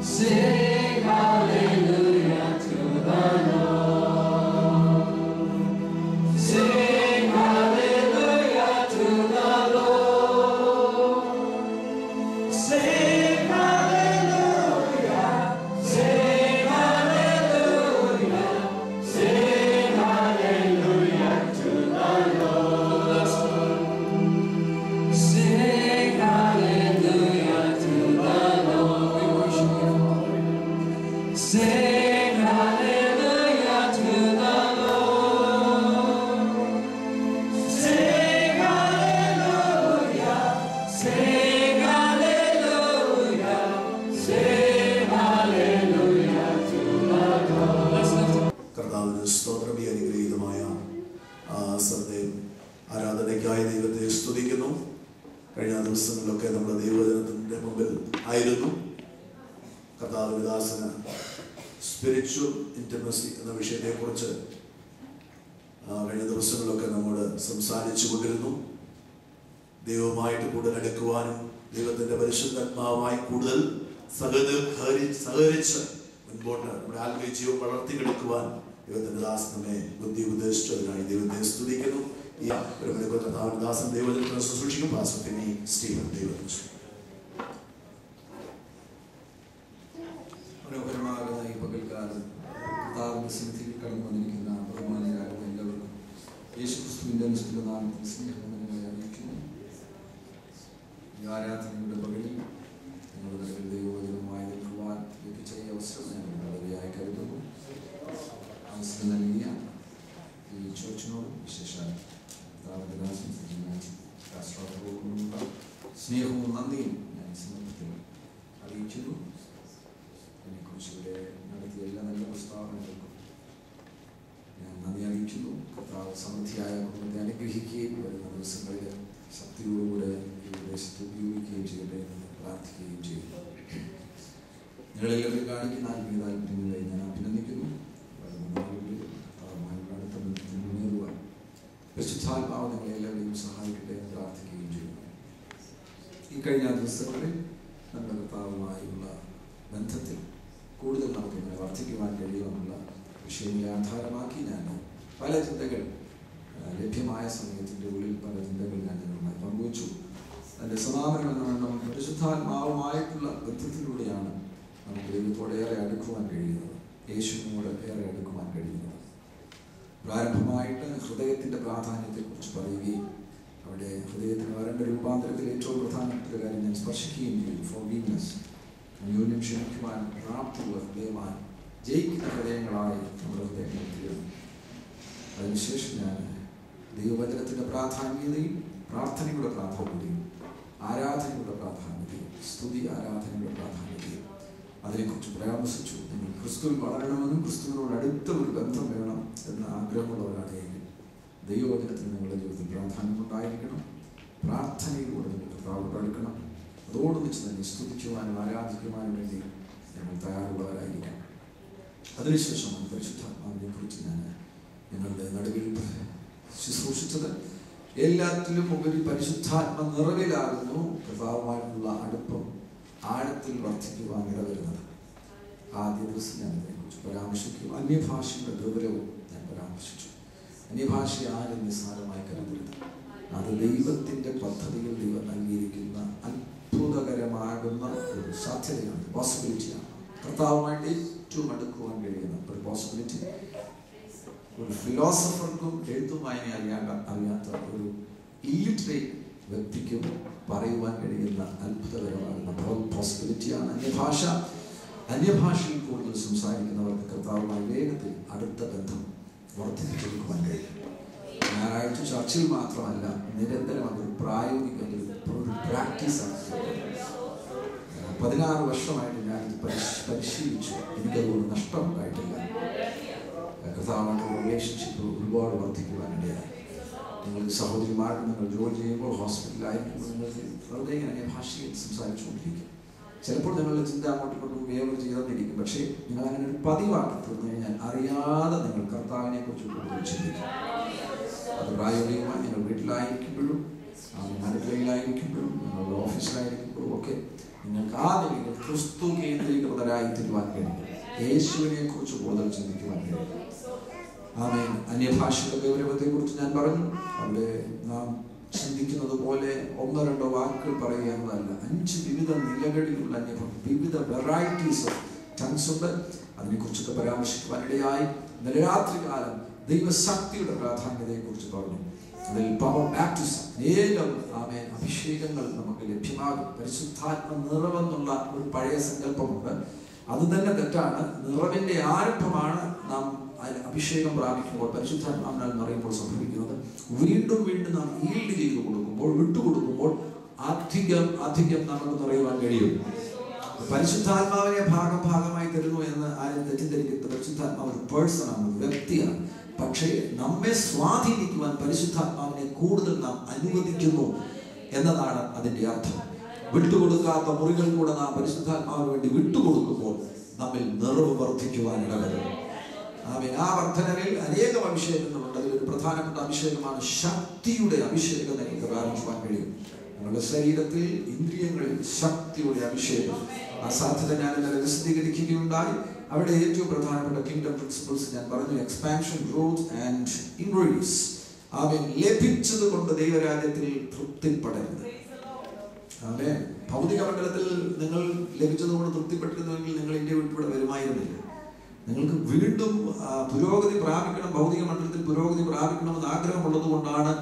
Sing hallelujah to the Lord. Sing hallelujah to the Lord. Sing hallelujah. Sing hallelujah. Sing hallelujah to the Lord. Sing hallelujah to the Lord. We worship you. Sing hallelujah to the Lord. Sing hallelujah. Sing hallelujah. Sing hallelujah to the Lord. Let's lift up. കർത്താവിന് സ്തോത്രം. ഈ അനുഗ്രഹീതമായ സന്ധ്യയും ആരാധനയ്ക്കായി ദൈവത്തെ സ്തുതിക്കുന്നു. കഴിഞ്ഞ ദിവസങ്ങളിലൊക്കെ നമ്മുടെ ദൈവവചനത്തിൻ്റെ മുമ്പിൽ ആയിരുന്നു. കർത്താവിന്റെ ദാസന് സ്പിരിച്വൽ ഇൻറ്റിമസി എന്ന വിഷയത്തെക്കുറിച്ച് കഴിഞ്ഞ ദിവസങ്ങളിലൊക്കെ നമ്മോട് സംസാരിച്ചു കൊണ്ടിരുന്നു. ദൈവവുമായിട്ട് കൂടുതൽ അടുക്കുവാനും ദൈവത്തിൻ്റെ പരിശുദ്ധാത്മാവുമായി കൂടുതൽ സഹകരിച്ച് മുൻപോട്ട് നമ്മുടെ ആത്മീയ ജീവൻ വളർത്തിയെടുക്കുവാൻ ദൈവത്തിൻ്റെ ദാസൻ നമ്മെ ബുദ്ധി ഉപദേശിച്ചതിനായി ദൈവത്തെ സ്തുതിക്കുന്നു. ഈ ഒരു മണിക്കൂർ കർത്താവിന്റെ ദാസൻ ദൈവജനത്തെ ശുശ്രൂഷിക്കും. പാസ്റ്റർ ഫിനി സ്റ്റീവൻ ദൈവത്തെ മനോഹരമാകുന്ന ഈ പകൽക്കാലം കർത്താവിന്റെ സന്നിധിയിൽ കടന്നു വന്നിരിക്കുന്ന ബഹുമാനികളാകുന്ന എല്ലാവർക്കും യേശുക്രിസ്തുവിന്റെ നിശ്ചിത നാമത്തിൽ സ്നേഹവന്ദനങ്ങളെ അറിയിക്കുന്നു. ഈ ആരാധനയുടെ പകലിൽ നിങ്ങളുടെ നടുവിൽ ദൈവവചനവുമായി നിൽക്കുവാൻ ലഭിച്ച ഈ അവസരം ഞാൻ വളരെയായി കരുതുന്നു. അവസരം നൽകിയ ഈ ചർച്ചിനോടും വിശേഷാൽ രാഷ്ട്രത്തോടുള്ള സ്നേഹവും നന്ദിയും ഞാൻ സമർപ്പത്തിൽ അറിയിക്കുന്നു. അതിനെക്കുറിച്ച് ഇവിടെ നടത്തിയ എല്ലാ നല്ല പ്രസ്താവനകൾക്കും ഞാൻ നന്ദി അറിയിക്കുന്നു. കർത്താവ് സമൃദ്ധിയായ കുടുംബത്തെ അനുഗ്രഹിക്കുകയും വരുന്ന ദിവസങ്ങളിൽ ശക്തിയോടുകൂടെ ഈ പ്രദേശത്ത് ഉപയോഗിക്കുകയും ചെയ്യട്ടെ എന്ന് പ്രാർത്ഥിക്കുകയും ചെയ്യുന്നു. നിങ്ങളെല്ലാവരും കാണിക്കുന്ന ആത്മീയ താല്പര്യങ്ങളെ ഞാൻ അഭിനന്ദിക്കുന്നു. അടുത്ത മുന്നേറുവാൻ പരിശുദ്ധാത്മാവ് നിങ്ങളെല്ലാവരെയും സഹായിക്കട്ടെ എന്ന് പ്രാർത്ഥിക്കുകയും ചെയ്യുന്നു. ഈ കഴിഞ്ഞ ദിവസങ്ങളിൽ നമ്മുടെ കർത്താവുമായുള്ള ബന്ധത്തിൽ കൂടുതൽ നമുക്കിങ്ങനെ വർദ്ധിക്കുവാൻ കഴിയുമെന്നുള്ള വിഷയങ്ങളെ ആധാരമാക്കി ഞാൻ പല ചിന്തകൾ ലഭ്യമായ സമയത്തിൻ്റെ ഉള്ളിൽ പല ചിന്തകൾ ഞാൻ നിങ്ങളുമായി പങ്കുവച്ചു. അതിൻ്റെ സമാപനം എന്ന വണ്ണം പരിശുദ്ധാത്മാവുമായിട്ടുള്ള ബന്ധത്തിലൂടെയാണ് നമുക്ക് ദൈവത്തോടെ ഏറെ അടുക്കുവാൻ കഴിയുന്നത്, യേശുവിനോട് ഏറെ അടുക്കുവാൻ കഴിയുന്നത്. പ്രാരംഭമായിട്ട് ഹൃദയത്തിൻ്റെ പ്രാധാന്യത്തെക്കുറിച്ച് പറയുകയും അവിടെ ഹൃദയത്തിന് വരേണ്ട രൂപാന്തരത്തിൽ ഏറ്റവും പ്രധാനപ്പെട്ട കാര്യം ഞാൻ സ്പർശിക്കുകയും ചെയ്യും. ഫോർഗീവ്നെസ്, അന്യോന്യം ക്ഷമിക്കുവാൻ പ്രാപ്തിയുള്ള ഹൃദയമായി ജയിക്കുന്ന ഹൃദയങ്ങളായി നമ്മുടെ ഹൃദയങ്ങൾ തീരുന്നു. അതിനുശേഷം ഞാൻ ദൈവവചനത്തിൻ്റെ പ്രാധാന്യതയും പ്രാർത്ഥനയുടെ പ്രാധാന്യതയും ആരാധനയുടെ പ്രാധാന്യതയും സ്തുതി ആരാധനയുടെ പ്രാധാന്യതയും അതിനെക്കുറിച്ച് പരാമർശിച്ചു. നിങ്ങൾ ക്രിസ്തുവിൽ വളരണമെന്നും ക്രിസ്തുവിനോട് അടുത്ത ഒരു ബന്ധം വേണം എന്ന ആഗ്രഹമുള്ളവരാണെങ്കിൽ ദൈവവചനത്തിന് നിങ്ങളുടെ ജീവിതത്തിൽ പ്രാധാന്യമുണ്ടായിരിക്കണം. പ്രാർത്ഥനയിലൂടെ നിങ്ങൾ കർത്താവിനോട് അടുക്കണം. അതോടൊന്നിച്ച് തന്നെ സ്തുതിക്കുവാനും ആരാധിക്കുവാനും വേണ്ടി ഞങ്ങൾ തയ്യാറുള്ളവരായിരിക്കണം. അതിനുശേഷം പരിശുദ്ധാത്മാവിനെ കുറിച്ച് ഞാൻ ഞങ്ങളുടെ നടുവിൽ ശുശ്രൂഷിച്ചത് എല്ലാത്തിലും ഉപരി പരിശുദ്ധാത്മ നിറവിലാകുന്നു കർത്താവുമായിട്ടുള്ള അടുപ്പം ആഴത്തിൽ വർദ്ധിക്കുവാൻ ഇടവരുന്നത്. ആദ്യ ദിവസം ഞാൻ അതിനെക്കുറിച്ച് പരാമർശിക്കും. അന്യഭാഷയുടെ ഗൗരവവും ഞാൻ പരാമർശിച്ചു. അന്യഭാഷയെ ആരും നിസ്സാരമായി കരുതരുത്. അത് ദൈവത്തിൻ്റെ പദ്ധതിയിൽ ദൈവം നൽകിയിരിക്കുന്ന അത്ഭുതകരമാകുന്ന ഒരു സാധ്യതയാണ്, പോസിബിലിറ്റിയാണ്. കർത്താവുമായിട്ട് ഏറ്റവും അടുക്കുവാൻ കഴിയുന്ന ഒരു പോസിബിലിറ്റി. ഒരു ഫിലോസഫർക്കും എഴുത്തുമായി അറിയാത്ത ഒരു ഇല്ലിറ്ററേറ്റ് വ്യക്തിക്കും പറയുവാൻ കഴിയുന്ന അത്ഭുതകരമാകുന്ന പോസിബിലിറ്റിയാണ് അന്യഭാഷ. അന്യഭാഷയിൽ കൂടുതൽ സംസാരിക്കുന്നവർക്ക് കർത്താവുമായി വേഗത്തിൽ അടുത്ത ബന്ധം വർദ്ധിപ്പിച്ചെടുക്കുവാൻ കഴിയും. ഞായറാഴ്ച ചർച്ചിൽ മാത്രമല്ല, നിരന്തരം അതൊരു പ്രായോഗിക ഒരു പ്രാക്ടീസാണ്. 16 വർഷമായിട്ട് ഞാനിത് പരിശീലിച്ചു. എനിക്കതുകൊണ്ട് നഷ്ടമുണ്ടായിട്ടില്ല. കർത്താവുമായിട്ടുള്ള റിലേഷൻഷിപ്പ് ഒരുപാട് വർദ്ധിക്കുവാനിടയായി. നിങ്ങൾക്ക് സഹോദരിമാർക്ക് നിങ്ങൾ ജോലി ചെയ്യുമ്പോൾ ഹോസ്പിറ്റലായിരിക്കുമ്പോൾ നിങ്ങൾക്ക് വെറുതെ ഇങ്ങനെ ഭാഷയിൽ സംസാരിച്ചുകൊണ്ടിരിക്കും. ചിലപ്പോൾ നിങ്ങളുടെ ചിന്ത അങ്ങോട്ടും ഇങ്ങോട്ടും വേവ് ചെയ്തെന്നിരിക്കും. പക്ഷേ നിങ്ങൾ അങ്ങനെ ഒരു പതിവാക്കി തീർന്നു കഴിഞ്ഞാൽ അറിയാതെ നിങ്ങൾ കർത്താവിനെ കുറിച്ച് കൂടുതൽ ചിന്തിക്കും. അത് പ്രായോഗികമായി നിങ്ങൾ വീട്ടിലായിരിക്കുമ്പോഴും അടുക്കളയിലായിരിക്കുമ്പോഴും നിങ്ങളുടെ ഓഫീസിലായിരിക്കുമ്പോഴും ഒക്കെ നിങ്ങൾക്ക് ആ നിലയിൽ ക്രിസ്തു കേന്ദ്രീകൃത ചിന്തിക്കുന്നവരായി തീരുവാൻ കഴിയും. യേശുവിനെ കുറിച്ച് കൂടുതൽ ചിന്തിക്കുവാൻ കഴിയും. ആമേൻ. അന്യഭാഷയുടെ ഗൗരവത്തെക്കുറിച്ച് ഞാൻ പറഞ്ഞു. അവിടെ നാം ചിന്തിക്കുന്നത് പോലെ ഒന്നോ രണ്ടോ വാക്കുകൾ പറയുക എന്നതല്ല. 5 വിവിധ നിലകളിലുള്ള വിവിധ വെറൈറ്റീസ് ഓഫ് ടങ്സ് ഉണ്ട്. അതിനെക്കുറിച്ചൊക്കെ പരാമർശിക്കുവാനിടയായി. ഇന്നലെ രാത്രികാലം ദൈവശക്തിയുടെ പ്രാധാന്യതയെക്കുറിച്ച് പറഞ്ഞു. അതിൽ പവർ ബാപ്റ്റിസം, അനേകം ആമേൻ അഭിഷേകങ്ങൾ നമുക്ക് ലഭ്യമാകും. പരിശുദ്ധാത്മ നിറവെന്നുള്ള ഒരു പഴയ സങ്കല്പമുണ്ട്. അത് തന്നെ തെറ്റാണ്. നിറവിന്റെ ആരംഭമാണ് നാം അഭിഷേകം പ്രാപിക്കുമ്പോൾ, പരിശുദ്ധാത്മാവിനാൽ നിറയുമ്പോൾ സംഭവിക്കുന്നത്. വീണ്ടും വീണ്ടും നാം ഈൽഡ് ചെയ്ത് കൊടുക്കുമ്പോൾ, വിട്ടുകൊടുക്കുമ്പോൾ അധികം നമുക്ക് നിറയുവാൻ കഴിയും. പരിശുദ്ധാത്മാവിനെ ഭാഗമായി തരുന്നു എന്ന് ആരും തെറ്റിദ്ധരിക്കരുത്. പരിശുദ്ധാത്മാവ് ഒരു പേഴ്സണാണ്, വ്യക്തിയാണ്. പക്ഷേ നമ്മെ സ്വാധീനിക്കുവാൻ പരിശുദ്ധാത്മാവിനെ കൂടുതൽ നാം അനുവദിക്കുന്നു എന്നതാണ് അതിന്റെ അർത്ഥം. വിട്ടുകൊടുക്കാത്ത മുറികൾ കൂടെ നാം പരിശുദ്ധാത്മാവിന് വേണ്ടി വിട്ടുകൊടുക്കുമ്പോൾ നമ്മിൽ നിറവ് വർദ്ധിക്കുവാൻ ഇടവരും. ആ വർധനവിൽ അനേകം അഭിഷേകങ്ങളുണ്ട്. അതിലൊരു പ്രധാനപ്പെട്ട അഭിഷേകമാണ് ശക്തിയുടെ അഭിഷേകം. നിങ്ങൾക്ക് പ്രാപിക്കുവാൻ കഴിയും. നിങ്ങളുടെ ശരീരത്തിൽ, ഇന്ദ്രിയങ്ങളിൽ ശക്തിയുടെ അഭിഷേകം. ആ സാധ്യത ഞാൻ ഇന്നലെ വിശദീകരിക്കുകയുണ്ടായി. അവിടെ ഏറ്റവും പ്രധാനപ്പെട്ട കിങ്ഡം പ്രിൻസിപ്പിൾസ് ഞാൻ പറഞ്ഞു. Expansion, growth and increase. ആമേൻ. ലഭിച്ചത് കൊണ്ട് ദൈവരാജ്യത്തിൽ തൃപ്തിപ്പെടരുത്. ആമേൻ. ഭൗതിക മണ്ഡലത്തിൽ നിങ്ങൾ ലഭിച്ചതുകൊണ്ട് തൃപ്തിപ്പെട്ടിരുന്നുവെങ്കിൽ നിങ്ങൾ ഇന്ത്യ വിട്ടുവിടെ വരുമായിരുന്നില്ല. നിങ്ങൾക്ക് വീണ്ടും പുരോഗതി പ്രാപിക്കണം, ഭൗതിക മണ്ഡലത്തിൽ പുരോഗതി പ്രാപിക്കണമെന്ന് ആഗ്രഹമുള്ളത് കൊണ്ടാണ്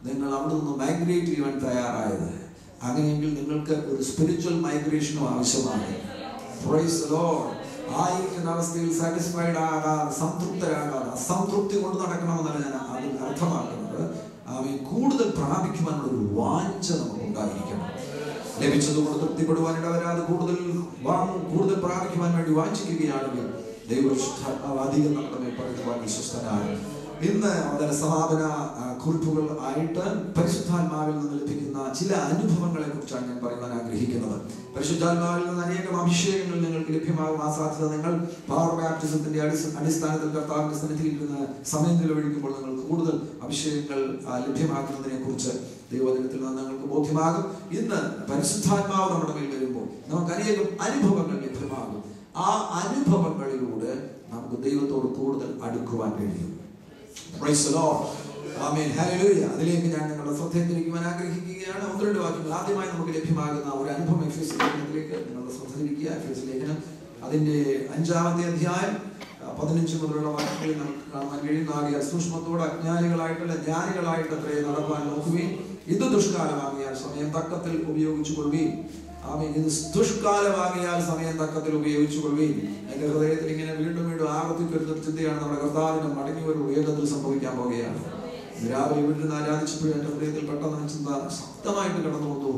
നിങ്ങൾ അവിടെ നിന്ന് മൈഗ്രേറ്റ് ചെയ്യുവാൻ തയ്യാറായത്. അങ്ങനെയെങ്കിൽ നിങ്ങൾക്ക് ഒരു സ്പിരിച്വൽ മൈഗ്രേഷനും ആവശ്യമാണ്. Price the Lord. ആയിരിക്കുന്ന അവസ്ഥയിൽ സാറ്റിസ്ഫൈഡ് ആകാതെ, സംതൃപ്തരാകാതെ, അസംതൃപ്തി കൊണ്ട് നടക്കണമെന്നല്ല ഞാൻ അതിൽ അർത്ഥമാക്കുന്നത്. കൂടുതൽ പ്രാപിക്കുവാനുള്ള ഒരു വാഞ്ച നമുക്ക് ഉണ്ടായിരിക്കണം. ലഭിച്ചതുകൊണ്ട് തൃപ്തിപ്പെടുവാൻ ഇടവരാതെ കൂടുതൽ പ്രാപിക്കുവാൻ വേണ്ടി വാഞ്ചിക്കുകയാണെങ്കിൽ ദൈവശുദ്ധാത്മാവ് നമ്മുടെ മേൽ പറയുവാൻ വിശ്വസ്തനാണ്. ഇന്ന് അതിന് സമാപന കുറിപ്പുകൾ ആയിട്ട് പരിശുദ്ധാത്മാവിൽ നിന്ന് ലഭിക്കുന്ന ചില അനുഭവങ്ങളെ കുറിച്ചാണ് ഞാൻ പറയുവാൻ ആഗ്രഹിക്കുന്നത്. പരിശുദ്ധാത്മാവിൽ നിന്ന് അനേകം അഭിഷേകങ്ങൾ നിങ്ങൾക്ക് ലഭ്യമാകും. ആ സാധ്യത നിങ്ങൾ പവർ ബാപ്റ്റിസത്തിന്റെ അടിസ്ഥാനത്തിൽ കർത്താവിന്റെ സന്നിധിയിൽ നിന്ന് സമയം ചെലവഴിക്കുമ്പോൾ നിങ്ങൾക്ക് കൂടുതൽ അഭിഷേകങ്ങൾ ലഭ്യമാക്കുന്നതിനെ കുറിച്ച് ദൈവവചനത്തിൽ നിന്ന് നിങ്ങൾക്ക് ബോധ്യമാകും. ഇന്ന് പരിശുദ്ധാത്മാവ് നമ്മുടെ മേൽ വരുമ്പോൾ നമുക്ക് അനേകം അനുഭവങ്ങൾ ലഭ്യമാകും. ആ അനുഭവങ്ങളിലൂടെ നമുക്ക് ദൈവത്തോട് കൂടുതൽ അടുക്കുവാൻ കഴിയും. Praise the Lord. Amen. Hallelujah. അതിലേക്ക് ഞാൻ നിങ്ങളുടെ ശ്രദ്ധ തിരിക്കുവാൻ ആഗ്രഹിക്കുകയാണ്. 1-2 വാക്യങ്ങൾ. ആദ്യമായി നമുക്ക് ലഭ്യമാകുന്ന ഒരു അനുഭവം എഫേസ്യ ലേഖനത്തിലേക്ക് നിങ്ങളുടെ ശ്രദ്ധ തിരിക്കുക. എഫേസ്യ ലേഖനം അതിന്റെ 5-ാമത്തെ അധ്യായം 15 മുതലുള്ള വാക്യങ്ങളിൽ നമുക്ക് കാണാൻ കഴിയുന്ന ആകയാൽ സൂക്ഷ്മത്തോടെ അജ്ഞാനികളായിട്ടല്ല ജ്ഞാനികളായിട്ട് അത്രയും നടപ്പാൻ നോക്കുകയും ഇത് ദുഷ്കാലമാകിയാൽ സമയം തക്കത്തിൽ ഉപയോഗിച്ചു കൊള്ളുകയും. ആമേൻ. ഇത് ദുഷ്കാലമാകിയാൽ സമയം തക്കത്തിൽ ഉപയോഗിച്ചു കൊള്ളുകയും. എന്റെ ഹൃദയത്തിൽ ഇങ്ങനെ വീണ്ടും ആവർത്തിക്കുന്ന ചിന്തയാണ് നമ്മുടെ കർത്താവിന് മടങ്ങി ഒരു വേഗത്തിൽ സംഭവിക്കാൻ പോകുകയാണ്. രാവിലെ വീട്ടിൽ ആരാധിച്ചപ്പോഴും എന്റെ ഹൃദയത്തിൽ പെട്ടെന്ന് ചിന്ത ശക്തമായിട്ട് കടന്നു വന്നു.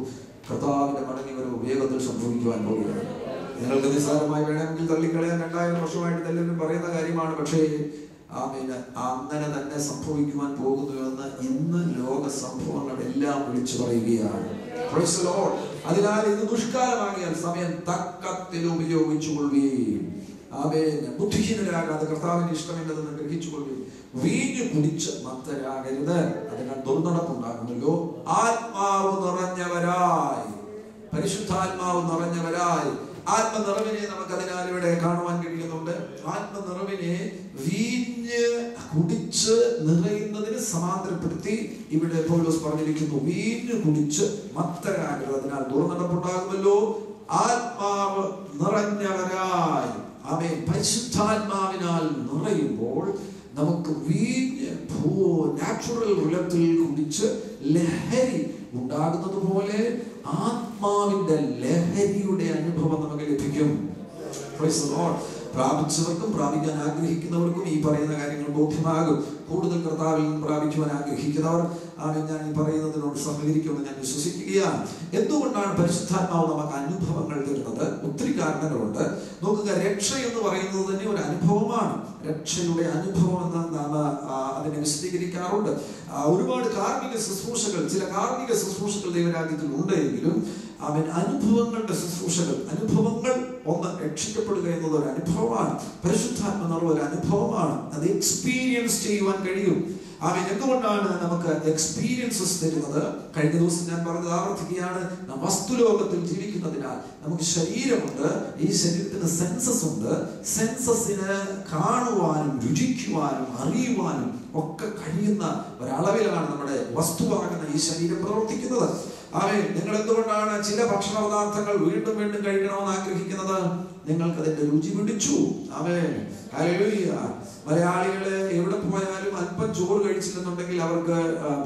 കർത്താവിന്റെ മടങ്ങി ഒരു വേഗത്തിൽ സംഭവിക്കുവാൻ പോകുകയാണ്. നിങ്ങൾക്ക് നിസ്സാരമായി വേണമെങ്കിൽ തള്ളിക്കളയാൻ 2000 വർഷമായിട്ട് എല്ലാവരും പറയുന്ന കാര്യമാണ്. പക്ഷേ അങ്ങനെ തന്നെ സംഭവിക്കുവാൻ പോകുന്നുവെന്ന് ഇന്ന് ലോക സംഭവങ്ങളെല്ലാം വിളിച്ചു പറയുകയാണ്. Praise the Lord. അതിനാൽ ഇത് ദുഷ്കാലമാകിയാൽ സമയം തക്കത്തിൽ ഉപയോഗിച്ചു കൊള്ളുകയും. ആമേൻ. ബുദ്ധിഹീനരാകാതെ കർത്താവിന്റെ ഇഷ്ടമില്ലെന്ന് ഗ്രഹിച്ചു കൊള്ളുകയും. വീഞ്ഞു കുടിച്ച് മത്തരാകരുത്, അതിനാൽ ദുർനടപ്പുണ്ടാകുമല്ലോ. ആത്മാവ് നിറഞ്ഞവരായി, പരിശുദ്ധാത്മാവ് നിറഞ്ഞവരായി. ആത്മനിറവിനെ നമുക്ക് അതിനാൽ ഇവിടെ കാണുവാൻ കഴിയുന്നുണ്ട്. ആത്മനിറവിനെ വീഞ്ഞ് കുടിച്ച് നിറയുന്നതിന് സമാന്തരപ്പെടുത്തി ഇവിടെ പൗലോസ് പറഞ്ഞിരിക്കുന്നു. വീഞ്ഞ് കുടിച്ച് മത്തരാകരുത്, അതിനാൽ ദുർനടപ്പുണ്ടാകുമല്ലോ. ആത്മാവ് നിറഞ്ഞവരായി. ആമേൻ. പരിശുദ്ധാത്മാവിനാൽ നിറയുമ്പോൾ നമുക്ക് വീഞ്ഞ് നാച്ചുറൽ വെള്ളത്തിൽ കുടിച്ച് ലഹരി ഉണ്ടാകുന്നത് പോലെ ആത്മാവിന്റെ ലഹരിയുടെ അനുഭവം നമുക്ക് ലഭിക്കും. പ്രാപിച്ചവർക്കും പ്രാപിക്കാൻ ആഗ്രഹിക്കുന്നവർക്കും ഈ പറയുന്ന കാര്യങ്ങൾ ബോധ്യമാകും. കൂടുതൽ കർത്താവിൽ നിന്ന് പ്രാപിക്കുവാൻ ആഗ്രഹിക്കുന്നവർ ഞാൻ ഈ പറയുന്നതിനോട് സഹകരിക്കുമെന്ന് ഞാൻ വിശ്വസിക്കുകയാണ്. എന്തുകൊണ്ടാണ് പരിശുദ്ധാത്മാവ് നമുക്ക് അനുഭവങ്ങൾ തരുന്നത്? ഒത്തിരി കാരണങ്ങളുണ്ട്. നോക്കുക, രക്ഷ എന്ന് പറയുന്നത് തന്നെ ഒരു അനുഭവമാണ്. രക്ഷയുടെ അനുഭവം എന്ന് നാം അതിനെ വിശദീകരിക്കാറുണ്ട്. ഒരുപാട് കാർമിക ശുശ്രൂഷകൾ, ചില കാർമിക ശുശ്രൂഷകൾ ദൈവരാജ്യത്തിൽ ഉണ്ടെങ്കിലും അവൻ അനുഭവങ്ങളുടെ ശുശ്രൂഷകൾ, അനുഭവങ്ങൾ ഒന്ന് രക്ഷിക്കപ്പെടുക എന്നത് ഒരു അനുഭവമാണ്. പരിശുദ്ധാത്മ എന്നുള്ള ഒരു അനുഭവമാണ്. അത് എക്സ്പീരിയൻസ് ചെയ്യുവാൻ കഴിയും. ആമേൻ. എന്തുകൊണ്ടാണ് നമുക്ക് എക്സ്പീരിയൻസസ് തരുന്നത്? കഴിഞ്ഞ ദിവസം ഞാൻ പറഞ്ഞത് ആവർത്തിക്കുകയാണ്. വസ്തുലോകത്തിൽ ജീവിക്കുന്നതിനാൽ നമുക്ക് ശരീരമുണ്ട്, ഈ ശരീരത്തിന് സെൻസസ് ഉണ്ട്. സെൻസസിന് കാണുവാനും രുചിക്കുവാനും അറിയുവാനും ഒക്കെ കഴിയുന്ന ഒരളവിലാണ് നമ്മുടെ വസ്തുവാകുന്ന ഈ ശരീരം പ്രവർത്തിക്കുന്നത്. ആമേൻ. നിങ്ങൾ എന്തുകൊണ്ടാണ് ചില ഭക്ഷണ പദാർത്ഥങ്ങൾ വീണ്ടും വീണ്ടും കഴിക്കണമെന്ന് ആഗ്രഹിക്കുന്നത്? നിങ്ങൾക്ക് അതിന്റെ രുചി പിടിച്ചു. ആമേൻ. ഹല്ലേലൂയ. മലയാളികള് എവിടെ പോയാലും അല്പം ചോറ് കഴിച്ചില്ലെന്നുണ്ടെങ്കിൽ അവർക്ക്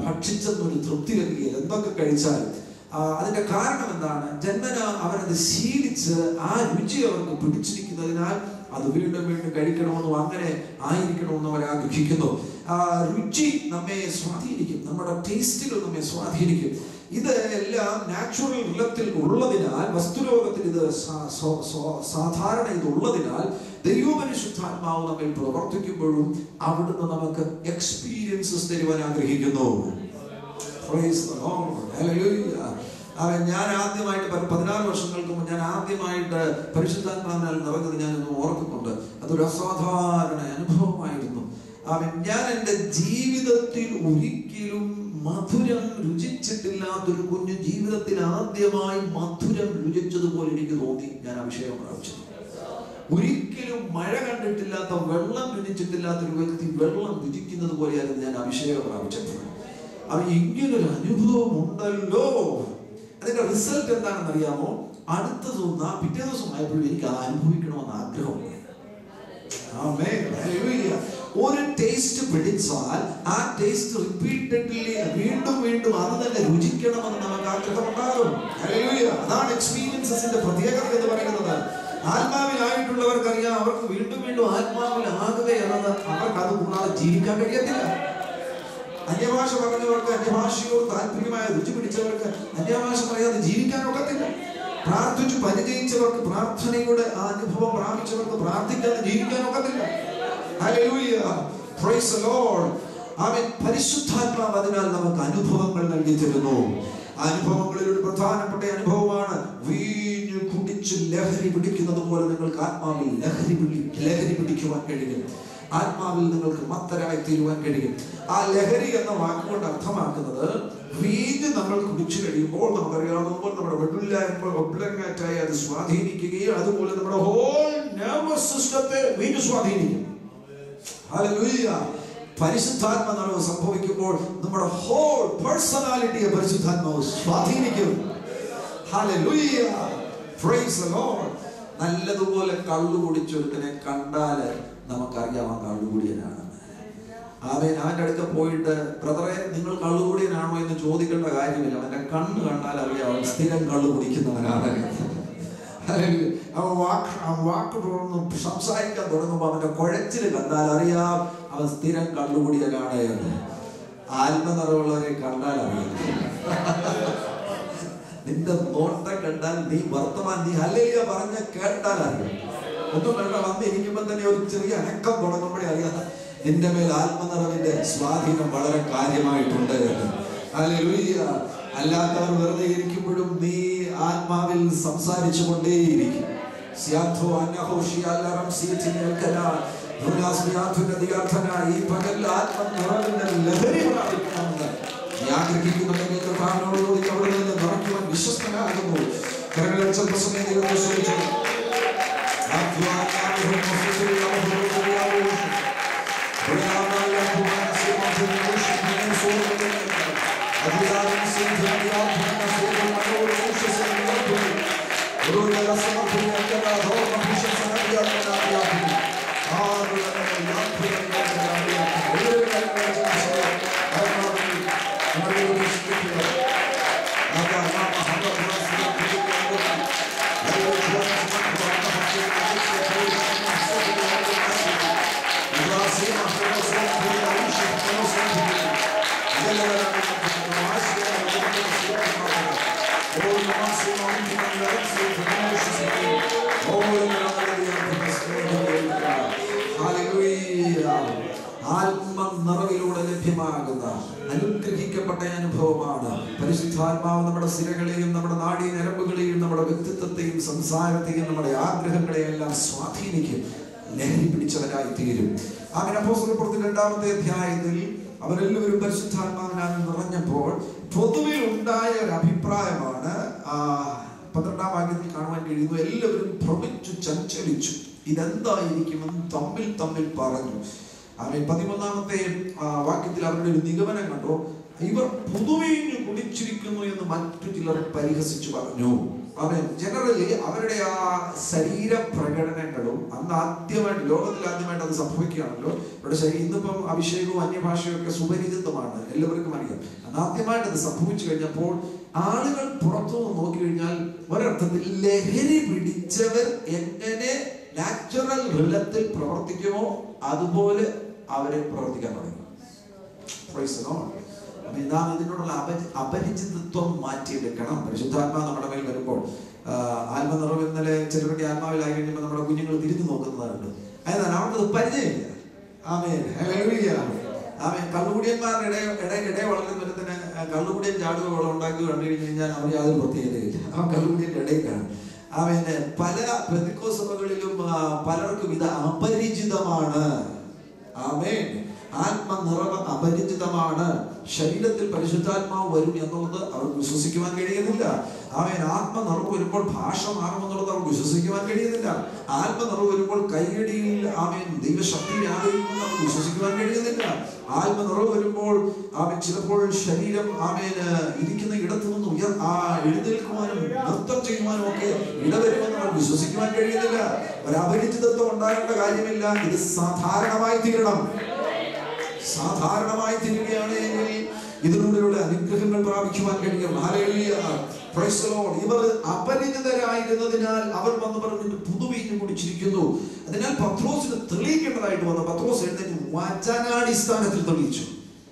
ഭക്ഷിച്ചെന്നൊരു തൃപ്തി ലഭിക്കില്ല. എന്തൊക്കെ കഴിച്ചാലും അതിന്റെ കാരണം എന്താണ്? ജന്മന അവരത് ശീലിച്ച് ആ രുചി അവർക്ക് പിടിച്ചിരിക്കുന്നതിനാൽ അത് വീണ്ടും വീണ്ടും കഴിക്കണമെന്നും അങ്ങനെ ആയിരിക്കണമെന്നും അവർ ആഗ്രഹിക്കുന്നു. രുചി നമ്മെ സ്വാധീനിക്കും, നമ്മുടെ ടേസ്റ്റുകൾ നമ്മെ സ്വാധീനിക്കും. ഇത് എല്ലാം നാച്ചുറൽ റിലത്തിൽ ഉള്ളതിനാൽ, വസ്തുലോകത്തിൽ ഇത് സാധാരണ ഇതുള്ളതിനാൽ ദൈവപരിശുദ്ധാത്മാവ് നമ്മിൽ പ്രവർത്തിക്കുമ്പോഴും അവിടുന്ന് നമുക്ക് എക്സ്പീരിയൻസസ് തരുവാൻ ആഗ്രഹിക്കുന്നു. ഞാൻ ആദ്യമായിട്ട് 14 വർഷങ്ങൾക്ക് മുമ്പ് ഞാൻ ആദ്യമായിട്ട് പരിശുദ്ധാത്മാവിനാൽ നിറഞ്ഞത് ഞാനൊന്ന് ഓർക്കുന്നുണ്ട്. അതൊരു അസാധാരണ അനുഭവമായിരുന്നു. ഞാൻ എൻ്റെ ജീവിതത്തിൽ ഒരിക്കലും മധുരം രുചിച്ചിട്ടില്ലാത്തൊരു കുഞ്ഞു ജീവിതത്തിൽ ആദ്യമായി മധുരം രുചിച്ചതുപോലെ എനിക്ക് തോന്നി. ഞാൻ അഭിഷേകം പ്രാപിച്ചത്. ഒരിക്കലും മഴ കണ്ടിട്ടില്ലാത്ത, വെള്ളം രുചിച്ചിട്ടില്ലാത്തൊരു വ്യക്തി വെള്ളം രുചിക്കുന്നത് പോലെയായിരുന്നു ഞാൻ അഭിഷേകം പ്രാപിച്ചപ്പോൾ. ഇങ്ങനൊരു അനുഭവം ഉണ്ടല്ലോ. അതിന്റെ റിസൾട്ട് എന്താണെന്ന് അറിയാമോ? അടുത്ത ദിവസം പിറ്റേ ദിവസം ആയപ്പോഴും എനിക്ക് അത് അനുഭവിക്കണമെന്ന് ആഗ്രഹം. ഒരു ടേസ്റ്റ് പിടിച്ചാൽ ആ ടേസ്റ്റ് റിപ്പീറ്റഡ്ലി വീണ്ടും വീണ്ടും അത് തന്നെ രുചിക്കണമെന്ന് നമുക്ക് ആഗ്രഹമുണ്ടാകും. അതാണ് എക്സ്പീരിയൻസസിന്റെ പ്രത്യേകത എന്ന് പറയുന്നത്. ആത്മാവിലായിട്ടുള്ളവർക്കറിയാം, അവർക്ക് വീണ്ടും വീണ്ടും ആത്മാവിലാകുക എന്നത് അവർക്ക് അത് കൂടാതെ ജീവിക്കാൻ കഴിയത്തില്ല. അന്യഭാഷ പറഞ്ഞവർക്ക്, അന്യഭാഷയോട് താല്പര്യമായ രുചി പിടിച്ചവർക്ക് അന്യഭാഷ പറയാതെ ജീവിക്കാൻ ഒക്കത്തില്ല. പ്രാർത്ഥിച്ചു പരിചയിച്ചവർക്ക്, പ്രാർത്ഥനയുടെ ആ അനുഭവം പ്രാപിച്ചവർക്ക് പ്രാർത്ഥിക്കാതെ ജീവിക്കാൻ ഒക്കത്തില്ല. ഹല്ലേലൂയ, പ്രൈസ് ദി ലോർഡ്. ആമേൻ. പരിശുദ്ധാത്മാവ് അതിനാൽ നമുക്ക് അനുഭവങ്ങൾ നൽകി തരുന്നു. അനുഭവങ്ങളിൽ ഒരു പ്രധാനപ്പെട്ട അനുഭവമാണ് വീഞ്ഞു കുടിച്ച് ലഹരി പിടിക്കുന്നത് പോലെ നിങ്ങൾക്ക് ആത്മാവിൽ ലഹരി പിടിക്കുവാൻ കഴിയും. ആത്മാവിൽ നിങ്ങൾക്ക് മത്തരായി തീരുവാൻ കഴിയും. ആ ലഹരി എന്ന വാക്കുകൊണ്ട് അർത്ഥമാക്കുന്നത് വീഞ്ഞ് നമ്മൾ കുടിച്ചു കഴിയുമ്പോൾ നമുക്കറിയാവുമ്പോൾ നമ്മുടെ വെള്ളിലായി അത് സ്വാധീനിക്കുകയും അതുപോലെ നമ്മുടെ ഹോൾ നെർവസ് സിസ്റ്റത്തെ വീഞ്ഞ് സ്വാധീനിക്കും. ഹല്ലേലൂയ. പരിശുദ്ധാത്മാവ് സംഭവിക്കുമ്പോൾ നമ്മുടെ ഹോൾ പേഴ്സണാലിറ്റിയെ പരിശുദ്ധാത്മാവ് സ്വാധീനിക്കും. Hallelujah, praise the Lord. നല്ലതുപോലെ കള്ളു കുടിച്ചൊരുത്തനെ കണ്ടാൽ നമുക്കറിയാം ആ കള്ളുകൂടിയനാണ്. അവൻ അവൻ്റെ അടുത്ത് പോയിട്ട് ബ്രദറെ നിങ്ങൾ കള്ളുകൂടിയനാണോ എന്ന് ചോദിക്കേണ്ട കാര്യമില്ല. അവൻ്റെ കണ്ണ് കണ്ടാൽ അറിയാം അവൻ സ്ഥിരം കള്ളു കുടിക്കുന്നവനാണ്. അവൻ വാക്ക് തുറന്ന് സംസാരിക്കാൻ തുടങ്ങുമ്പോൾ അവൻ്റെ കുഴച്ചില് കണ്ടാൽ അറിയാം അവൻ സ്ഥിരം കള്ളുകൂടിയനാണ് എന്ന്. ആത്മനിറവുള്ളവരെ കണ്ടാൽ അറിയാം. നിന്റെ നോട്ടം കണ്ടാൽ, നീ വർത്തമാനം, നീ ഹല്ലേലൂയ പറഞ്ഞ കേട്ടാൽ അറിയാം. ഒന്നും വേണ്ട, വന്നിരിക്കുമ്പോൾ തന്നെ ഒരു ചെറിയ അനക്കം തുടങ്ങുമ്പോഴേ അറിയാം നിന്റെ മേൽ ആത്മനിറവിന്റെ സ്വാധീനം വളരെ കാര്യമായിട്ടുണ്ട്. ഹല്ലേലൂയ. അല്ലാത്തവർ വെറുതെ ഇരിക്കുമ്പോഴും നീ ആത്മാവിൽ സംസാരിച്ചു കൊണ്ടേയിരിക്കും. ഈ പകൽ ആത്മനിറവിന്റെ ലഹരി പ്രാപിക്കണമെന്ന് നീ ആഗ്രഹിക്കുന്നുണ്ടെങ്കിൽ കർത്താവിനോട് അവിടെ നിന്ന് നിറയ്ക്കുവാൻ വിശ്വസ്തനാകുന്നു. കരങ്ങളിൽ സ്വല്പസമയം ദൈവത്തെ സ്തുതിച്ചു. ആത്മനിറവിലൂടെ ലഭ്യമാകുന്ന അനുഗ്രഹിക്കപ്പെട്ട അനുഭവമാണ്. പരിശുദ്ധാത്മാവ് നമ്മുടെ സിരകളെയും നമ്മുടെ നാഡീ ഞരമ്പുകളെയും നമ്മുടെ വ്യക്തിത്വത്തെയും സംസാരത്തെയും നമ്മുടെ ആഗ്രഹങ്ങളെയും എല്ലാം സ്വാധീനിക്കും, ലഹരി പിടിച്ചവരായി തീരും. ആമേൻ. അപ്പോസ്തലപ്രവൃത്തി 2-ാമത്തെ അധ്യായത്തിൽ അവരെല്ലാവരും പരിശുദ്ധാത്മാവിനാൽ നിറഞ്ഞപ്പോൾ പൊതുവിൽ ഉണ്ടായ ഒരു അഭിപ്രായമാണ് 12-ാം വാക്യത്തിൽ കാണുവാൻ കഴിയുന്നു. എല്ലാവരും ഭ്രമിച്ചു ചഞ്ചലിച്ചു, ഇതെന്തായിരിക്കുമെന്ന് തമ്മിൽ പറഞ്ഞു. 13-ാമത്തെ വാക്യത്തിൽ അവരുടെ ഒരു നിഗമനം കണ്ടു. ഇവർ പുതുവീഞ്ഞു കുടിച്ചിരിക്കുന്നു എന്ന് മറ്റു ചിലർ പരിഹസിച്ചു പറഞ്ഞു. ജനറലി അവരുടെ ആ ശരീര പ്രകടനങ്ങളും അന്ന് ആദ്യമായിട്ട്, ലോകത്തിൽ ആദ്യമായിട്ട് അത് സംഭവിക്കുകയാണല്ലോ. അവരുടെ ശരീരം ഇന്നിപ്പം അഭിഷേകവും അന്യഭാഷയും ഒക്കെ സുപരിചിതമാണ്, എല്ലാവർക്കും അറിയാം. അന്ന് ആദ്യമായിട്ട് അത് സംഭവിച്ചു കഴിഞ്ഞപ്പോൾ ആളുകൾ പുറത്തുനിന്ന് നോക്കി കഴിഞ്ഞാൽ ഒരർത്ഥത്തിൽ ലഹരി പിടിച്ചവർ എങ്ങനെ നാച്ചുറൽ റിലത്തിൽ പ്രവർത്തിക്കുമോ അതുപോലെ അവരെ പ്രവർത്തിക്കാൻ തുടങ്ങി. നാം ഇതിനോടുള്ള അപരിചിതത്വം മാറ്റിയെടുക്കണം. പരിശുദ്ധാത്മാ നമ്മുടെ മേൽ വരുമ്പോൾ ആത്മനിറവ് ഇന്നലെ ചിലരുടെ ആത്മാവിലായി കഴിയുമ്പോൾ നമ്മുടെ കുഞ്ഞുങ്ങൾ തിരിഞ്ഞു നോക്കുന്നതായിട്ട് എന്നാൽ അവർക്കത് പരിചയമില്ല. ആമേൻ, ഹല്ലേലൂയ, ആമേൻ. കള്ളുകുടിയന്മാരുടെ ഇടയിൽ വളർന്നു വരുന്നതിന് കള്ളുകുടിയൻ ചാടുക വെള്ളം ഉണ്ടാക്കി കണ്ടു കഴിഞ്ഞ് കഴിഞ്ഞാൽ അവർ യാതൊരു പ്രത്യേകതയില്ല. ആ കള്ളുകുടിയന്റെ ഇടയിലാണ്. ആമേൻ. പല പെന്തക്കോസ്ത് സഭകളിലും പലർക്കും ഇത് അപരിചിതമാണ്. ആമേൻ. ആത്മനിറവ് അപരിചിതമാണ്. ശരീരത്തിൽ പരിശുദ്ധാത്മാവ് വരും എന്നുള്ളത് അവർക്ക് വിശ്വസിക്കുവാൻ കഴിയുന്നില്ല. ആമേൻ. ആത്മനിറവ് വരുമ്പോൾ ഭാഷ മാറുമെന്നുള്ളത് അവർക്ക് വിശ്വസിക്കുവാൻ കഴിയുന്നില്ല. ആത്മനിറവ് വരുമ്പോൾ കൈയടിയിൽ ആമേൻ ദൈവശക്തി വ്യാപരിക്കുമെന്ന് അവർക്ക് വിശ്വസിക്കുവാൻ കഴിയുന്നില്ല. ആത്മനിറവ് വരുമ്പോൾ ആമേൻ ചിലപ്പോൾ ശരീരം ആമേൻ ഇരിക്കുന്ന ഇടത്തു നിന്ന് എഴുന്നേൽക്കുവാനും നൃത്തം ചെയ്യുവാനും ഒക്കെ ഇടവരുമെന്ന് അവർ വിശ്വസിക്കുവാൻ കഴിയുന്നില്ല. ഒരു അപരിചിതത്വം ഉണ്ടാകേണ്ട കാര്യമില്ല. ഇത് സാധാരണമായി തീരണം. സാധാരണമായി തീരുകയാണ് എങ്കിൽ ഇതിലൂടെയുള്ള അനുഗ്രഹങ്ങൾ പ്രാപിക്കുവാൻ കഴിയും. Hallelujah, praise the Lord. ഇവർ അപരിചിതരായിരുന്നതിനാൽ അവർ വന്ന് പറഞ്ഞിട്ട് പുതുവീഞ്ഞു കുടിച്ചിരിക്കുന്നു. അതിനാൽ പത്രോസിന് തെളിയിക്കേണ്ടതായിട്ട് വന്നു. പത്രോസ് എഴുന്നേറ്റ് വചനാടിസ്ഥാനത്തിൽ തെളിയിച്ചു.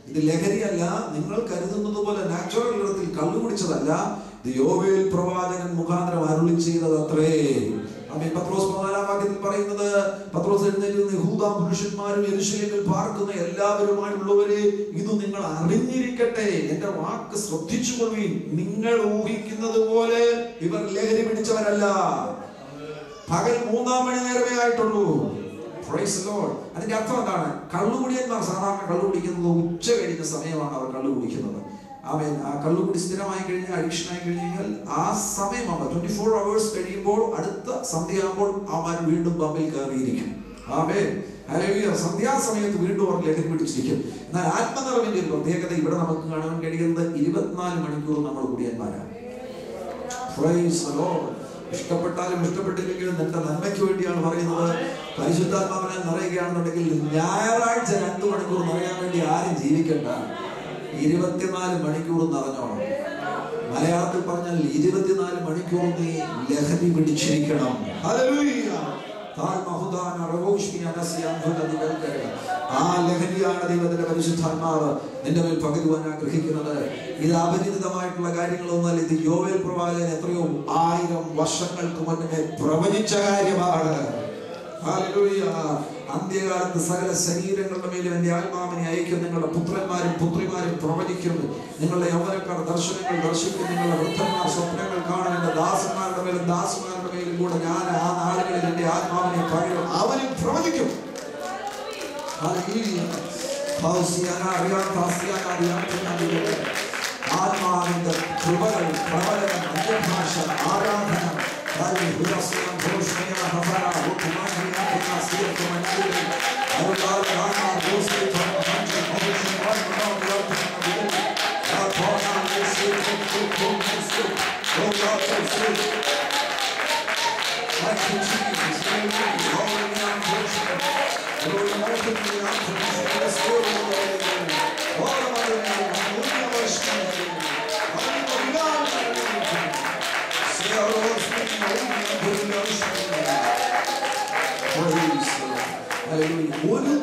ഇത് ലഹരിയല്ല, നിങ്ങൾ കരുതുന്നത് പോലെ നാച്ചുറൽ ഇടത്തിൽ കള്ളു കുടിച്ചതല്ല, ഇത് യോവേൽ പ്രവാചകൻ മുഖാന്തരം അരുളി ചെയ്തത് അത്രേ. പത്രോസ് 14-ാം വാക്യത്തിൽ പറയുന്നത്, പത്രോസ് എഴുന്നേറ്റ് യഹൂദ പുരുഷന്മാരും യെരൂശലേമിൽ പാർക്കുന്ന എല്ലാവരുമായുള്ളവരെ, ഇത് നിങ്ങൾ അറിഞ്ഞിരിക്കട്ടെ, എന്റെ വാക്ക് ശ്രദ്ധിച്ചുകൊള്ളുവിൻ. നിങ്ങൾ ഊഹിക്കുന്നത് പോലെ ഇവർ ലഹരി പിടിച്ചവരല്ല. പകൽ 3-ാം മണി നേരമേ ആയിട്ടുള്ളൂ. Price the Lord. അതിന്റെ അർത്ഥം എന്താണ്? കള്ളുകുടിയന്മാർ സാധാരണ കള്ളു കുടിക്കുന്നത് ഉച്ച കഴിഞ്ഞ സമയമാണ് അവർ കള്ളു കുടിക്കുന്നത്. ആമേൻ. ആ കള്ളുകുടി സ്ഥിരമായി കഴിഞ്ഞാൽ, അഡിക്ഷൻ ആയി കഴിഞ്ഞാൽ ആ സമയമാകുമ്പോൾ 24 hours കഴിയുമ്പോൾ അടുത്ത സന്ധ്യയാകുമ്പോൾ അവൻ വീണ്ടും പമ്പിൽ കയറിയിരിക്കും. ആമേൻ, ഹല്ലേലൂയ. സന്ധ്യാസമയത്ത് വീണ്ടും അവർ ലഹരി പിടിച്ചിരിക്കും. എന്നാൽ ആത്മനിറവിന്റെ ഒരു പ്രത്യേകത ഇവിടെ നമുക്ക് കാണാൻ കഴിയുന്നത് 24 മണിക്കൂർ നമ്മൾ കുടിയന്മാരാണ്. Praise the Lord. ഇഷ്ടപ്പെട്ടാലും ഇഷ്ടപ്പെട്ടില്ലെങ്കിലും നിന്റെ നന്മയ്ക്ക് വേണ്ടിയാണ് പറയുന്നത്. പരിശുദ്ധാത്മാവിനെ നിറയുകയാണെന്നുണ്ടെങ്കിൽ ഞായറാഴ്ച 2 മണിക്കൂർ നിറയാൻ വേണ്ടി ആരും ജീവിക്കണ്ട. 24 മണിക്കൂർ നിറഞ്ഞോണം. മലയാളത്തിൽ പറഞ്ഞാൽ 24 മണിക്കൂർ നീ ലഹരി പിടിച്ചിരിക്കണം. ഹല്ലേലൂയ. ആ ലഹരിയാണ് ദൈവത്തിന്റെ പരിശുദ്ധാത്മാവ് നിന്റെ മേൽ പകരുവാൻ ആഗ്രഹിക്കുന്നത്. ഇത് അപരിചിതമായിട്ടുള്ള കാര്യങ്ങളൊന്നല്ല. ഇത് യോവേൽ പ്രവാചകൻ എത്രയോ 1000 വർഷങ്ങൾക്ക് മുന്നേ പ്രവചിച്ച കാര്യമാണ്. ഹല്ലേലൂയ. അന്ത്യകാലത്ത് സകല ശരീരങ്ങളുടെ മേലും എന്റെ ആത്മാവിനെ അയക്കും. നിങ്ങളുടെ പുത്രന്മാരും പുത്രിമാരും പ്രവചിക്കും. നിങ്ങളുടെ യൗവനക്കാർ ദർശനങ്ങൾ ദർശിക്കും. നിങ്ങളുടെ വൃദ്ധന്മാർ സ്വപ്നങ്ങൾ കാണും. എന്റെ ദാസന്മാരുടെ മേലും ദാസന്മാരുടെ മേലും കൂടെ ഞാൻ ആ നാളുകളിൽ എന്റെ ആത്മാവിനെ പകരും. അവരും പ്രവചിക്കും. ആത്മാവിന്റെ കൃപകൾ, പ്രവചനം, അന്യഭാഷ, ആരാധന, ഒരു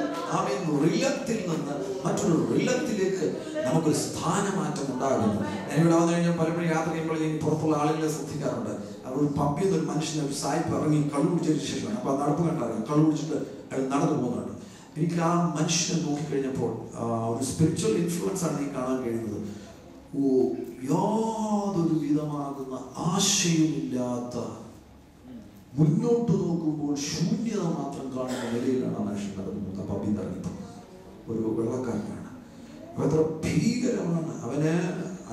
റിലത്തിൽ നിന്ന് മറ്റൊരു റിലത്തിലേക്ക് നമുക്കൊരു സ്ഥാനമാറ്റം ഉണ്ടാകുന്നു. ഞാനിവിടെ വന്നു കഴിഞ്ഞാൽ പലപ്പോഴും യാത്ര ചെയ്യുമ്പോൾ ഈ പുറത്തുള്ള ആളുകളെ ശ്രദ്ധിക്കാറുണ്ട്. അവർ പമ്പിൽ നിന്ന് ഒരു മനുഷ്യനെ ഒരു സായിപ്പ് ഇറങ്ങി കള്ളു കുടിച്ചതിന് ശേഷമാണ്. അപ്പോൾ നടപ്പ് കണ്ടറിയാം, കള്ളു കുടിച്ചിട്ട് അയാൾ നടന്നു പോകുന്നുണ്ട്. എനിക്ക് ആ മനുഷ്യനെ നോക്കിക്കഴിഞ്ഞപ്പോൾ ഒരു സ്പിരിച്വൽ ഇൻഫ്ലുവൻസ് ആണ് എനിക്ക് കാണാൻ കഴിയുന്നത്. യാതൊരു വിധമാകുന്ന ആശയമില്ലാത്ത, മുന്നോട്ട് നോക്കുമ്പോൾ ശൂന്യത മാത്രം കാണുന്ന നിലയിലാണ് ആ മനുഷ്യൻ നടന്നു പോകുന്നത്. പമ്പിൽ ഇറങ്ങിപ്പോൾ ഒരു വെള്ളക്കാരനാണ്. എത്ര ഭീകരമാണ്. അവന്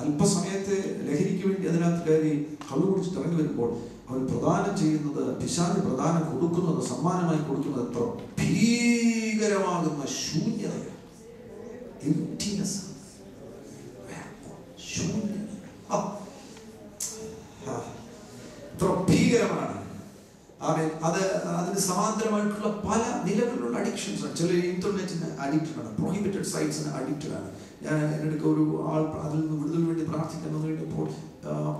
അല്പസമയത്തെ ലഹരിക്ക് വേണ്ടി അതിനകത്ത് കയറി കള്ളു കുടിച്ചിട്ട് ഇറങ്ങി വരുമ്പോൾ അവൻ പ്രദാനം ചെയ്യുന്നത്, പിശാച് പ്രദാനം കൊടുക്കുന്നത്, സമ്മാനമായി കൊടുക്കുന്നത് എത്ര ഭീകരമാകുന്ന ശൂന്യതയാണ്. എത്ര ഭീകരമാണ്. അതിന് സമാന്തരമായിട്ടുള്ള പല നിലകളിലുള്ള അഡിക്ഷൻസ് ആണ്. ചില ഇന്റർനെറ്റിന് അഡിക്റ്റഡ് ആണ്, പ്രൊഹിബിറ്റഡ് സൈറ്റ്സിന് അഡിക്റ്റഡ് ആണ്. ഞാൻ എൻ്റെ ഒരു ആൾ അതിൽ നിന്ന് വിടുതൽ വേണ്ടി പ്രാർത്ഥിക്കാൻ കഴിഞ്ഞപ്പോൾ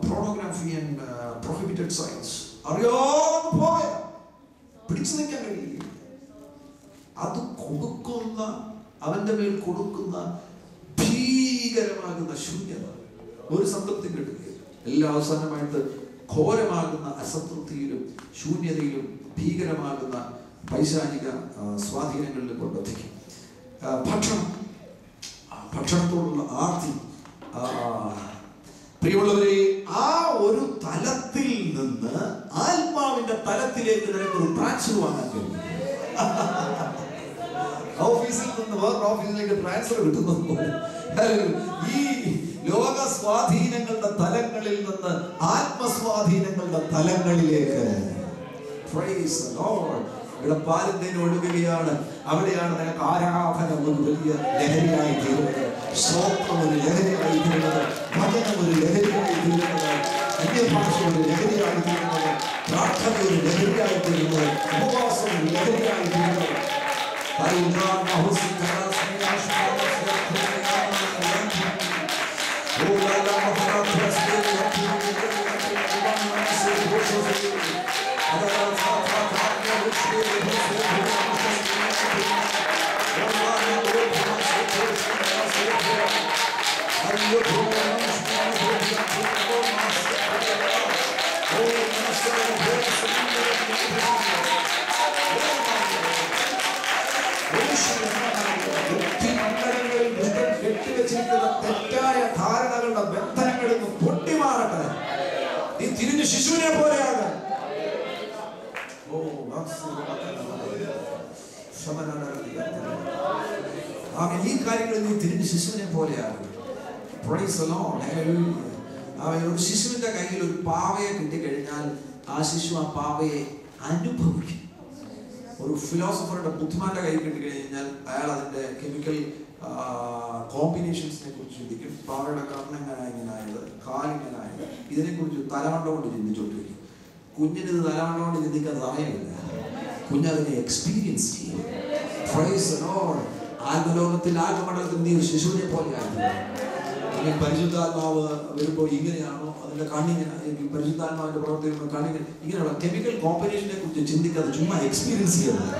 പ്രോണോഗ്രാഫി ആൻഡ് പ്രൊഹിബിറ്റഡ് സൈറ്റ്സ് അറിയാതെ പോയ പിടിച്ചു നിൽക്കാൻ കഴിയില്ല. അത് കൊടുക്കുന്ന, അവന്റെ മേൽ കൊടുക്കുന്ന ഭീകരമാകുന്ന ശൂന്യത, ഒരു സംതൃപ്തി കിട്ടുകയില്ല. എല്ലാം അവസാനമായിട്ട് ഘോരമാകുന്ന അസംതൃപ്തിയിലും ശൂന്യതയിലും ഭീകരമാകുന്ന പൈശാചിക സ്വാധീനങ്ങളിൽ കൊണ്ടെത്തിക്കും. ഭക്ഷണത്തോടുള്ള ആർത്തി, പ്രിയമുള്ളവരെ, ആ ഒരു തലത്തിൽ നിന്ന് ആത്മാവിന്റെ തലത്തിലേക്ക് നിനക്കൊരു ട്രാൻസ്ഫർ വാങ്ങാൻ കഴിയും. ഓഫീസിൽ നിന്ന് വേറെ ഓഫീസിലേക്ക് ട്രാൻസ്ഫർ കിട്ടുന്നത് ഈ ലോക സ്വാധീനങ്ങളുടെ തലങ്ങളിൽ നിന്ന് ആത്മസ്വാധീനങ്ങളുടെ തലങ്ങളിലേക്ക് ഇവിടെ പാലിന്റേന് ഒഴുകുകയാണ്. അവിടെയാണ് നിനക്ക് ആരാധന ഒരു വലിയ ലഹരിയായി തീരുന്നത്, സ്തോത്രം ഒരു ലഹരിയായി തീരുന്നത്, ഭജനം ഒരു ലഹരിയായി തീരുന്നത്, അന്യഭാഷ ഒരു ലഹരിയായി തീരുന്നത്, പ്രാർത്ഥന ഒരു ലഹരിയായി തീരുന്നത്, ഉപവാസം ഒരു ലഹരിയായി തീരുന്നത്. തെറ്റായ ധാരണകളുടെ ബന്ധനങ്ങളിൽ നിന്ന് പൊട്ടിമാറട്ടെ. നീ തിരിഞ്ഞ് ശിശുവിനെ പോലെയാകാൻ. ഈ കാര്യങ്ങളിൽ നീ തിരിഞ്ഞ് ശിശുവിനെ പോലെയാകും. ഒരു ശിശുവിന്റെ കയ്യിൽ ഒരു പാവയെ കിട്ടിക്കഴിഞ്ഞാൽ ആ ശിശു ആ പാവയെ അനുഭവിക്കും. ഒരു ഫിലോസഫറുടെ ബുദ്ധിമാന്റെ കയ്യിൽ കിട്ടിക്കഴിഞ്ഞാൽ അയാൾ അതിന്റെ കെമിക്കൽ കോമ്പിനേഷൻസിനെ കുറിച്ച് ചിന്തിക്കും. പാവയുടെ കണ്ണെങ്ങനെ ഇങ്ങനായത്, കാലിങ്ങനായത്, ഇതിനെക്കുറിച്ച് തലമണ്ട കൊണ്ട് ചിന്തിച്ചോണ്ടിരിക്കും. കുഞ്ഞിന് തലമണ്ട കൊണ്ട് ചിന്തിക്കാൻ സമയമില്ല. കുഞ്ഞതിനെ എക്സ്പീരിയൻസ് ചെയ്യും. ആത്മലോകത്തിൽ ആത്മമണ്ഡലത്തിൽ നീ ശിശുവിനെ പോലെയായിരുന്നു. അല്ലെങ്കിൽ പരിശുദ്ധാത്മാവ് വരുമ്പോൾ ഇങ്ങനെയാണോ, അതിന്റെ കണ്ണിങ്ങനെ, പരിശുദ്ധാത്മാവിന്റെ പ്രവർത്തിക്കുന്ന കണ്ണിങ്ങനെ, ഇങ്ങനെയുള്ള കെമിക്കൽ കോമ്പിനേഷനെ കുറിച്ച് ചിന്തിക്കാതെ ചുമ്മാ എക്സ്പീരിയൻസ് ചെയ്യുന്നത്.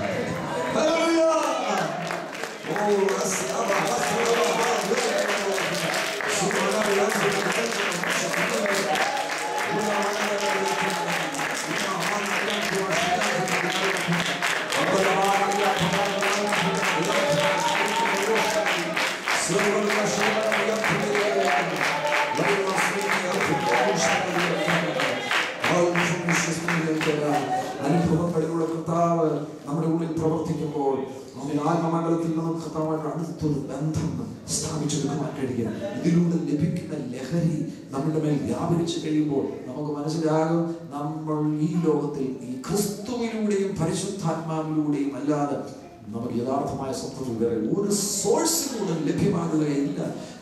അനുഭവങ്ങളിലൂടെ കർത്താവ് നമ്മുടെ ഉള്ളിൽ പ്രവർത്തിക്കുമ്പോൾ ആത്മമണ്ഡലത്തിൽ നിന്നും കർത്താവായിട്ട് അടുത്തൊരു ബന്ധം സ്ഥാപിച്ചെടുക്കുവാൻ കഴിയും. ഇതിലൂടെ ലഭിക്കുന്ന ലഹരി നമ്മുടെ മേൽ വ്യാപരിച്ചു കഴിയുമ്പോൾ നമുക്ക് മനസ്സിലാകും, നമ്മൾ ഈ ലോകത്തിൽ ഈ ക്രിസ്തുവിലൂടെയും പരിശുദ്ധാത്മാവിലൂടെയും അല്ലാതെ നമുക്ക് യഥാർത്ഥമായ സത്വം വേറെ ഒരു സോഴ്സിലൂടെ ലഭ്യമാകുകയില്ല.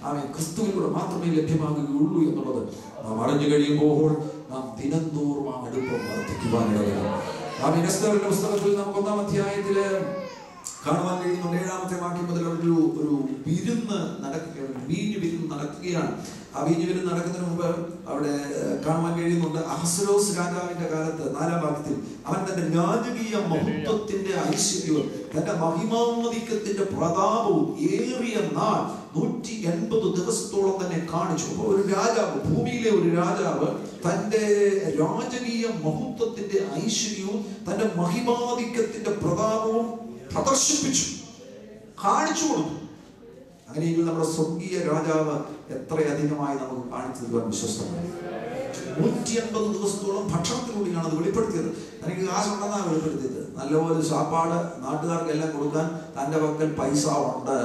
അവൻ ക്രിസ്തുവിലൂടെ മാത്രമേ ലഭ്യമാകുകയുള്ളൂ എന്നുള്ളത് നാം അറിഞ്ഞു കഴിയുമ്പോൾ നാം ദിനംതോറും ആ അടുപ്പം വർദ്ധിക്കുവാനിടയാണ്. അവൻ എസ്തേറിന്റെ പുസ്തകത്തിൽ നമുക്ക് 1-ാം അധ്യായത്തില് കാണുവാൻ കഴിയുന്നുണ്ട്. 7-ാമത്തെ വാക്യം മുതൽ ഒരു വിരുന്ന് നടക്കുകയാണ്, വീഞ്ഞു വിരുന്ന് നടക്കുകയാണ്. ആ വീഞ്ഞു വിരുന്ന് നടക്കുന്നതിന് മുമ്പ് അവിടെ കാണുവാൻ കഴിയുന്നുണ്ട്, അഹസ്വേരോസ് രാജാവിന്റെ കാലത്ത് 4-ാം വാക്യത്തിൽ അവൻ തന്റെ രാജകീയ മഹത്വത്തിന്റെ ഐശ്വര്യവും തന്റെ മഹിമാധിക്യത്തിന്റെ പ്രതാപവും ഏറിയ നാൾ 180 ദിവസത്തോളം തന്നെ കാണിച്ചു. അപ്പോൾ ഒരു രാജാവ്, ഭൂമിയിലെ ഒരു രാജാവ് തന്റെ രാജകീയ മഹത്വത്തിന്റെ ഐശ്വര്യവും തന്റെ മഹിമാധിക്യത്തിന്റെ പ്രതാപവും പ്രദർശിപ്പിച്ചു, കാണിച്ചു കൊടുത്തു. അങ്ങനെയെങ്കിൽ നമ്മുടെ സ്വർഗീയ രാജാവ് എത്രയധികമായി നമുക്ക് കാണിച്ചു തരുവാൻ വിശ്വസ്തമാണ്. 180 ദിവസത്തോളം ഭക്ഷണത്തിലൂടെയാണ് അത് വെളിപ്പെടുത്തിയത്. തനിക്ക് കാശുണ്ടെന്നാണ് വെളിപ്പെടുത്തിയത്. നല്ലപോലെ സാപ്പാട് നാട്ടുകാർക്ക് എല്ലാം കൊടുക്കാൻ തൻ്റെ പക്കൽ പൈസ ഉണ്ട്.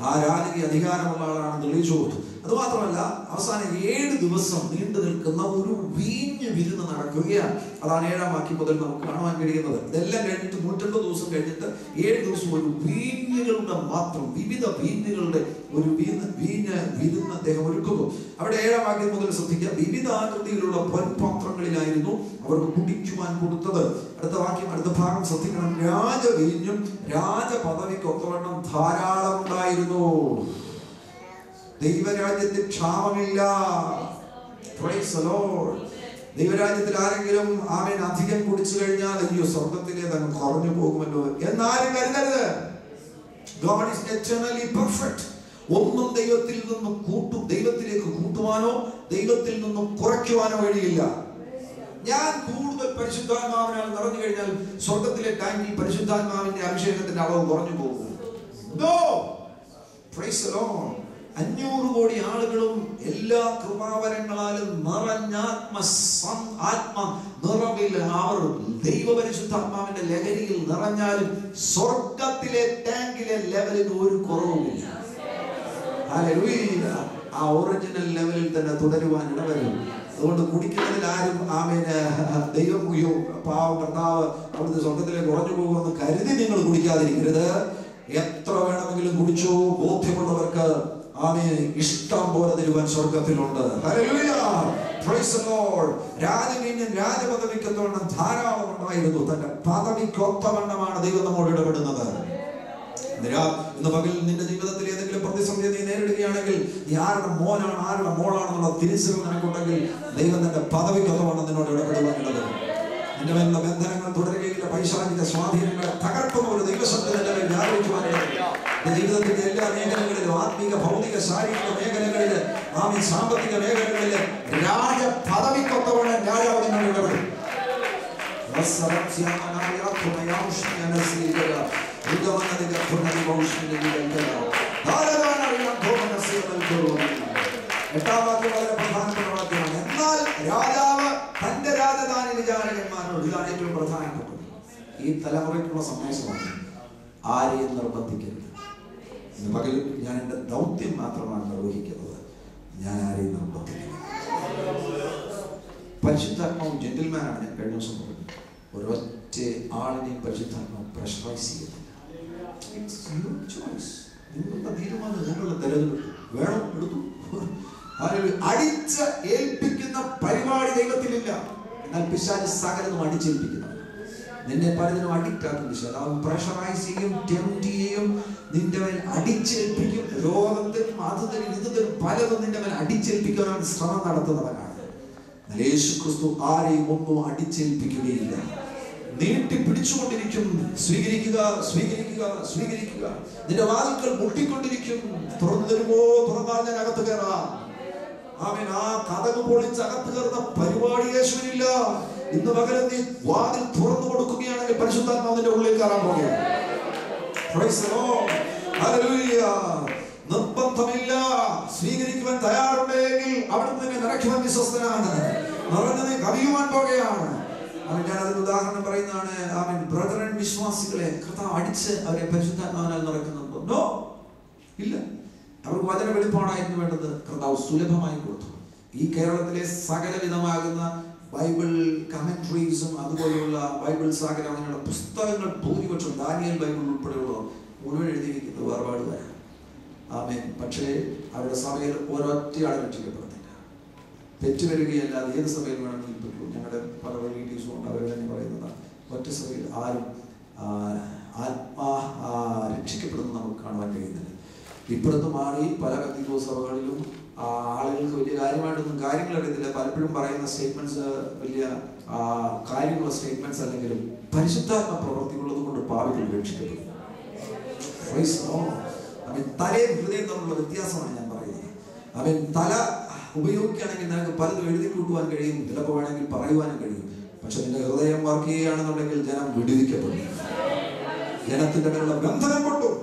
ആ രാജകീയ അധികാരമുള്ള ആളാണ് തെളിയിച്ചു കൊടുത്തു. അതുമാത്രമല്ല അവസാനം 7 ദിവസം നീണ്ടു നിൽക്കുന്ന ഒരു വീഞ്ഞ് വിരുന്ന് നടക്കുകയാണ്. അതാണ് 7-ാം വാക്യം മുതൽ നമുക്ക് കാണുവാൻ കഴിയുന്നത്. ഇതെല്ലാം കഴിഞ്ഞിട്ട് 150 ദിവസം കഴിഞ്ഞിട്ട് 7 ദിവസം ഒരു വീഞ്ഞുകളുടെ മാത്രം വിവിധ വീഞ്ഞുകളുടെ ഒരു വിരുന്ന് അദ്ദേഹം ഒരുക്കുന്നു. അവിടെ 7-ാം വാക്യം മുതൽ ശ്രദ്ധിക്കുക. വിവിധ ആകൃതിയിലുള്ള പൊൻപാത്രങ്ങളിലായിരുന്നു അവർക്ക് കുടിക്കുവാൻ കൊടുത്തത്. അടുത്ത ഭാഗം ശ്രദ്ധിക്കണം. രാജവീഞ്ഞും രാജപദവിക്കൊത്തവണ്ണം ധാരാളം ഉണ്ടായിരുന്നു. ദൈവരാജ്യത്തിൽ ക്ഷാമമില്ല. Price the Lord. ദൈവരാജ്യത്തിൽ ആരെങ്കിലും ആമേൻ അധികം കുടിച്ചു കഴിഞ്ഞാൽ അയ്യോ സ്വർഗത്തിലെ തന്നെ കുറഞ്ഞു പോകുമല്ലോ എന്നാരും കരുതരുത്. God is eternally perfect. ഒന്നും ദൈവത്തിലേക്ക് കൂട്ടുവാനോ ദൈവത്തിൽ നിന്നും കുറയ്ക്കുവാനോ വഴിയില്ല. ഞാൻ കൂടുതൽ പരിശുദ്ധാത്മാവിനാൽ നിറഞ്ഞു കഴിഞ്ഞാൽ സ്വർഗത്തിലെ ടാങ്കിൽ പരിശുദ്ധാത്മാവിന്റെ അഭിഷേകത്തിന്റെ അളവ് കുറഞ്ഞു പോകും. No. Praise the Lord. 500 കോടി ആളുകളും എല്ലാ കൃപാവരങ്ങളാലും നിറഞ്ഞ ആത്മ നിറവിൽ അവർ ദൈവപരിശുദ്ധാത്മാവിന്റെ ലഹരിയിൽ നിറഞ്ഞാലും സ്വർഗത്തിലെ ടാങ്കിലെ ലെവലിന് ഒരു കുറവുമില്ല. ഹല്ലേലൂയ. ആ ഒറിജിനൽ ലെവലിൽ തന്നെ തുടരുവാൻ ഇടവരും. അതുകൊണ്ട് കുടിക്കുന്നതിൽ ആരും ആമേന് ദൈവം പാവം കർത്താവ് അവിടുത്തെ സ്വർഗത്തിലേക്ക് കുറഞ്ഞു പോകുമെന്ന് കരുതി നിങ്ങൾ കുടിക്കാതിരിക്കരുത്. എത്ര വേണമെങ്കിലും കുടിച്ചു. ബോധ്യമുള്ളവർക്ക് ആമേൻ ഇഷ്ടം പോലെ തരുവാൻ സ്വർഗത്തിലുണ്ട്. ഹല്ലേലൂയ. Praise the Lord. രാജവീഞ്ഞും രാജപദവിക്കൊത്തവണ്ണം ധാരാളം ഉണ്ടായിരുന്നു. തന്റെ പദവിക്കൊത്തവണ്ണമാണ് ദൈവം നമ്മോട് ഇടപെടുന്നത്. ഇന്ന് പകൽ നിന്റെ ജീവിതത്തിൽ ഏതെങ്കിലും പ്രതിസന്ധി നീ നേരിടുകയാണെങ്കിൽ നീ ആരുടെ മോനാണ് ആരുടെ മോളാണെന്നുള്ള തിരിച്ചറിവ് നിനക്കുണ്ടെങ്കിൽ ദൈവം തന്റെ പദവിക്കൊത്തവണ്ണം നിന്നോട് ഇടപെടുവാനുള്ളത്. നിന്റെ മേലുള്ള ബന്ധനങ്ങൾ തുടരുകയില്ല. പൈശാചിക സ്വാധീനങ്ങളെ തകർക്കുന്ന ഒരു ദൈവശക്തി നിന്റെ മേൽ വ്യാപരിക്കുവാനുള്ളത്. ജീവിതത്തിന്റെ എല്ലാ മേഖലകളിലും ആത്മീക ഭൗതിക ശാരീരിക മേഖലകളില് ആമേൻ സാമ്പത്തിക മേഖലകളില് രാജപദവിക്കൊത്തവണ്ണം രാജാവ് നിന്നോട് ഇടപെടും. എട്ടാം വാക്യം വളരെ പ്രധാനപ്പെട്ട വാക്യമാണ്. എന്നാൽ രാജാവ് തന്റെ രാജധാനി വിചാരകന്മാരോട്, ഇതാണ് ഏറ്റവും പ്രധാനപ്പെട്ടത്, ഈ തലമുറയ്ക്കുള്ള സന്ദേശമാണ്. ആരെയും നിർബന്ധിക്കരുത്. പകലും ഞാൻ എൻ്റെ ദൗത്യം മാത്രമാണ് നിർവഹിക്കുന്നത്. ഞാൻ ആരെയും നിർബന്ധിക്കുന്നു. പരിശുദ്ധാത്മാവ് ജെന്റിൽമാനാണ്. ഞാൻ കഴിഞ്ഞ ദിവസം പറഞ്ഞു, ഒരൊറ്റ ആളിനെയും പരിശുദ്ധാത്മാവ് പ്രഷറൈസ് ചെയ്യുന്നില്ല. നിങ്ങളുടെ തീരുമാനം, നിങ്ങളുടെ തെരഞ്ഞെടുപ്പ്. വേണം എടുത്തു. അടിച്ച് ഏൽപ്പിക്കുന്ന പരിപാടി ദൈവത്തിലില്ല. എന്നാൽ പിശാച് സകലതും അടിച്ചേൽപ്പിക്കുന്നു. നിന്നെ പലതിനും അഡിക്റ്റ് ആക്കും പിശാച്. അവൻ പ്രഷറൈസ് ചെയ്യും, ടെംപ്റ്റ് ചെയ്യും, നിന്റെ മേൽ അടിച്ചേൽപ്പിക്കും. രോഗത്തിനും അതുതരും ഇതുതരും പലതും നിന്റെ മേൽ അടിച്ചേൽപ്പിക്കാൻ അവൻ ശ്രമം നടത്തുന്നവനാണ്. യേശുക്രിസ്തു ആരെയും ഒന്നും അടിച്ചേൽപ്പിക്കുകയില്ല. നീട്ടി പിടിച്ചുകൊണ്ടിരിക്കും. സ്വീകരിക്കുക, സ്വീകരിക്കുക, സ്വീകരിക്കുക. നിന്റെ വാതിൽക്കൽ മുട്ടിക്കൊണ്ടിരിക്കും. തുറന്നു തരുമോ? തുറന്നാൽ ഞാൻ അകത്ത് കയറാം. ആമേൻ. ആ കതക് പൊളിച്ച് അകത്ത് കയറുന്ന പരിപാടി യേശുവിനില്ല. ഇന്ന് പകരം നീ വാതിൽ തുറന്നു കൊടുക്കുകയാണെങ്കിൽ പരിശുദ്ധാത്മാവിന്റെ ഉള്ളിൽ കയറാൻ പോകുകയാണ്. Price the Lord. ഹല്ലേലൂയ. നിർബന്ധമില്ല. സ്വീകരിക്കുവാൻ തയ്യാറുണ്ടെങ്കിൽ അവിടുന്ന് നിന്നെ നിറയ്ക്കുവാൻ വിശ്വസ്തനാണ്. നിറഞ്ഞതിനെ കവിയുവാൻ പോകുകയാണ്. ഞാൻ അതിന് ഉദാഹരണം പറയുന്നതാണ്. ആമേൻ. ബ്രദറൻ വിശ്വാസികളെ കർത്താവ് അടിച്ച് അവരെ പരിശുദ്ധാത്മാവിനാൽ നിറയ്ക്കുന്നുണ്ടോ? നോ, ഇല്ല. അവർക്ക് വചന വെളിപ്പാടായിരുന്നു വേണ്ടത്. കർത്താവ് സുലഭമായി കൊടുത്തു. ഈ കേരളത്തിലെ സകലവിധമാകുന്ന ബൈബിൾ കമന്ററീസും അതുപോലെയുള്ള ബൈബിൾ സാഗരം അങ്ങനെയുള്ള പുസ്തകങ്ങൾ ഭൂരിപക്ഷം ദാനിയേൽ ബൈബിൾ ഉൾപ്പെടെയുള്ള മുഴുവൻ എഴുതിയിരിക്കുന്നത് വേർപാടുകാരാണ്. ആമേൻ. പക്ഷേ അവരുടെ സഭയിൽ ഒരൊറ്റ ആളെ രക്ഷിക്കപ്പെടുന്നില്ല. തെറ്റുവരികയല്ലാതെ ഏത് സഭയിൽ വേണമെങ്കിൽ പറ്റൂ. ഞങ്ങളുടെ പല റിലേറ്റീവ്സും ഉണ്ട്. അവർ തന്നെ പറയുന്നത് ഒറ്റ സഭയിൽ ആരും രക്ഷിക്കപ്പെടുന്നത് നമുക്ക് കാണുവാൻ കഴിയുന്നില്ല. ഇപ്പുറത്ത് മാറി പല കത്തീഡ്രൽ സഭകളിലും ആളുകൾക്ക് വലിയ കാര്യമായിട്ടൊന്നും കാര്യങ്ങൾ അറിയത്തില്ല. പലപ്പോഴും പറയുന്ന സ്റ്റേറ്റ്മെന്റ്സ് വലിയ കാര്യമുള്ള സ്റ്റേറ്റ്മെന്റ്സ് അല്ലെങ്കിലും പരിശുദ്ധാത്മ പ്രവൃത്തിയുള്ളത് കൊണ്ട് പാപികൾ രക്ഷിക്കപ്പെടും. അവൻ തലയും ഹൃദയം തമ്മിലുള്ള വ്യത്യാസമാണ് ഞാൻ പറയുന്നത്. അവൻ തല ഉപയോഗിക്കുകയാണെങ്കിൽ നിനക്ക് പലതും എഴുതി കൂട്ടുവാൻ കഴിയും, ചിലപ്പോൾ വേണമെങ്കിൽ പറയുവാനും കഴിയും. പക്ഷെ നിന്റെ ഹൃദയം വർക്ക് ചെയ്യുകയാണെന്നുണ്ടെങ്കിൽ ജനം വിടുവിക്കപ്പെടും. ജനത്തിന്റെ മേലുള്ള ബന്ധനം കൊണ്ടും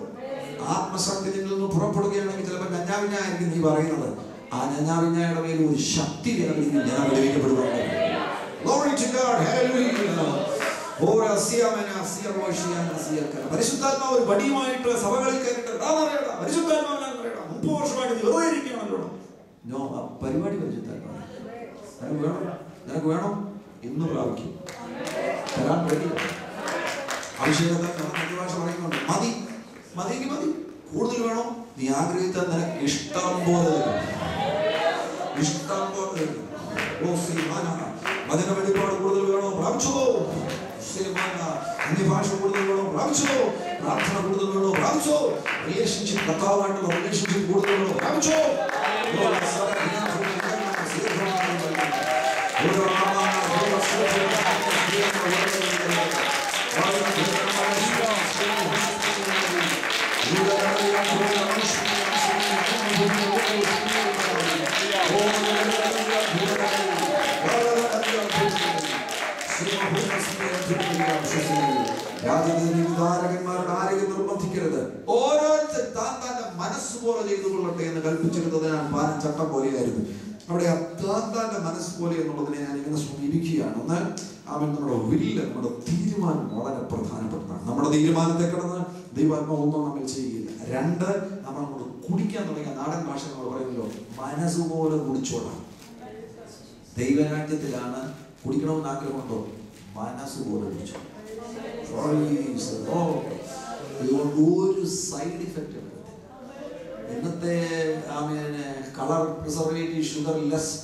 ആത്മശക്തി നിന്നിൽ നിന്ന് പുറപ്പെടുകയാണെങ്കിൽ ചിലപ്പോൾ ഞഞ്ഞാവിഞ്ഞായിരിക്കും നീ പറയുന്നത്. ആ ഞഞ്ഞാവിഞ്ഞായുടെ മേൽ ഒരു ശക്തി ജനം വിടുവിക്കപ്പെടുവാൻ. പരിശുദ്ധാത്മാവ് ഒരു വടിയുമായിട്ട് സഭകളിൽ കയറിയിട്ട് പരിശുദ്ധാത്മാവിനെ 30 വർഷമായിട്ട് വെറുതെ ഇരിക്കുകയാണല്ലോ. നോ, ആ പരിപാടി പരിശുദ്ധാത്മാവ് നിനക്ക് വേണം ഇന്ന് പ്രാപിക്കും. തരാൻ റെഡി. അഭിഷേകത്തെ ഭാഷ പറയുന്നുണ്ട്, മതി മതിയെങ്കിൽ മതി, കൂടുതൽ വേണോ? നീ ആഗ്രഹിച്ചാൽ നിനക്ക് ഇഷ്ടം പോലെ അതിന് വെളിപ്പാട് കൂടുതൽ വേണോ? പ്രാപിച്ചോ. അന്യഭാഷ കൂടുതൽ വേണോ? പ്രാപിച്ചോ. പ്രാർത്ഥന കൂടുതൽ വേണോ? പ്രാപിച്ചോ. റിലേഷൻഷിപ്പ്, കർത്താവായിട്ടുള്ള റിലേഷൻഷിപ്പ് കൂടുതൽ വേണോ? പ്രാപിച്ചോ. രാജധാരകന്മാരുടെ ആരെയും നിർബന്ധിക്കരുത്. ഓരോരുത്തർ താൻ തന്റെ മനസ്സുപോലെ ചെയ്തുകൊള്ളട്ടെ എന്ന് കൽപ്പിച്ചിരുന്നത് ഞാൻ പാലം ചട്ടം പോലെയായിരുന്നു. അവിടെ താന്റെ മനസ്സ് പോലെ എന്നുള്ളതിനെ ഞാൻ ഇങ്ങനെ സമീപിക്കുകയാണ്. എന്നാൽ അവൻ നമ്മുടെ വില്ല്, നമ്മുടെ തീരുമാനം വളരെ പ്രധാനപ്പെട്ടതാണ്. നമ്മുടെ തീരുമാനത്തെ കിടന്ന് ദൈവാത്മാവ് ഒന്നും നമ്മൾ ചെയ്യുകയില്ല. 2, നമ്മൾ കുടിക്കാൻ തുടങ്ങിയ നാടൻ ഭാഷ നമ്മൾ പറയുമല്ലോ, മനസ്സുപോലെ കുടിച്ചോളാം. ദൈവരാജ്യത്തിലാണ് കുടിക്കണമെന്ന് ആഗ്രഹമുണ്ടോ? മനസ്സുപോലെ കുടിച്ചോ. ഇതുകൊണ്ട് ഒരു സൈഡ് ഇഫക്റ്റ് ഉണ്ട്. ഇന്നത്തെ colour preservative, sugar less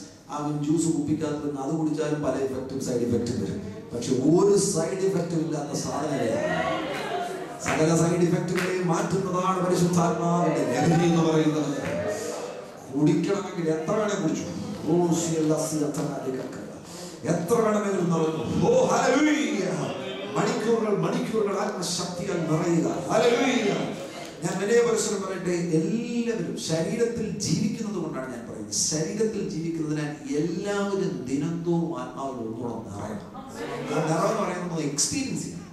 juice കുപ്പിക്കാത്ത അത് കുടിച്ചാലും പല ഇഫക്റ്റും സൈഡ് ഇഫക്റ്റും വരും. പക്ഷെ ഒരു സൈഡ് ഇഫക്റ്റും ഇല്ലാത്ത സാധനങ്ങളാണ്. സകല സൈഡ് ഇഫക്റ്റുകളെയും മാറ്റുന്നതാണ് പരിശുദ്ധാത്മാവിന്റെ ലഹരി എന്ന് പറയുന്നത്. കുടിക്കണമെങ്കിൽ എത്ര വേണേ കുടിച്ചു, എത്ര വേണമെങ്കിലും നിറഞ്ഞു. മണിക്കൂറുകൾ ആത്മശക്തിയാൽ നിറയുക. ഞാൻ വലിയ പരിസരം പറയട്ടെ, എല്ലാവരും ശരീരത്തിൽ ജീവിക്കുന്നത് കൊണ്ടാണ് ഞാൻ പറയുന്നത്. ശരീരത്തിൽ ജീവിക്കുന്നതിനാൽ എല്ലാവരും ദിനംതോറും ആത്മാവിൽ ഒന്നുകൂടെ നിറയണം. ആ നിറവെന്ന് പറയുന്നത് എക്സ്പീരിയൻസ് ചെയ്യണം.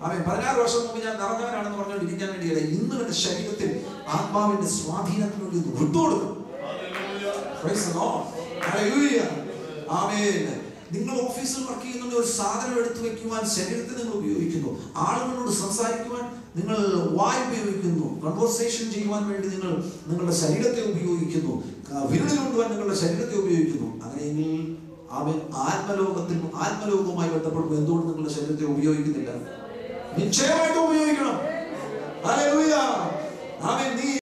16 വർഷം മുമ്പ് ഞാൻ നിറഞ്ഞവനാണെന്ന് പറഞ്ഞുകൊണ്ടിരിക്കാൻ വേണ്ടിയല്ല, ഇന്ന് എന്റെ ശരീരത്തിൽ ആത്മാവിന്റെ സ്വാധീനത്തിന് വേണ്ടി വിട്ടുകൊടുക്കും. നിങ്ങൾ ഓഫീസിൽ വർക്ക് ചെയ്യുന്ന ഒരു സാധനം എടുത്തു വെക്കുവാൻ ശരീരത്തെ നിങ്ങൾ ഉപയോഗിക്കുന്നു. ആളുകളോട് സംസാരിക്കുവാൻ നിങ്ങൾ വായ് ഉപയോഗിക്കുന്നു. കൺവെർസേഷൻ ചെയ്യുവാൻ വേണ്ടി നിങ്ങൾ നിങ്ങളുടെ ശരീരത്തെ ഉപയോഗിക്കുന്നു. വിരൽ കൊണ്ടുപോകാൻ നിങ്ങളുടെ ശരീരത്തെ ഉപയോഗിക്കുന്നു. അങ്ങനെയെങ്കിൽ അവൻ ആത്മലോകവുമായി ബന്ധപ്പെടുമ്പോൾ എന്തുകൊണ്ട് നിങ്ങളുടെ ശരീരത്തെ ഉപയോഗിക്കുന്നില്ല? നിശ്ചയമായിട്ട് ഉപയോഗിക്കണം. ഹല്ലേലൂയ. ആമേൻ.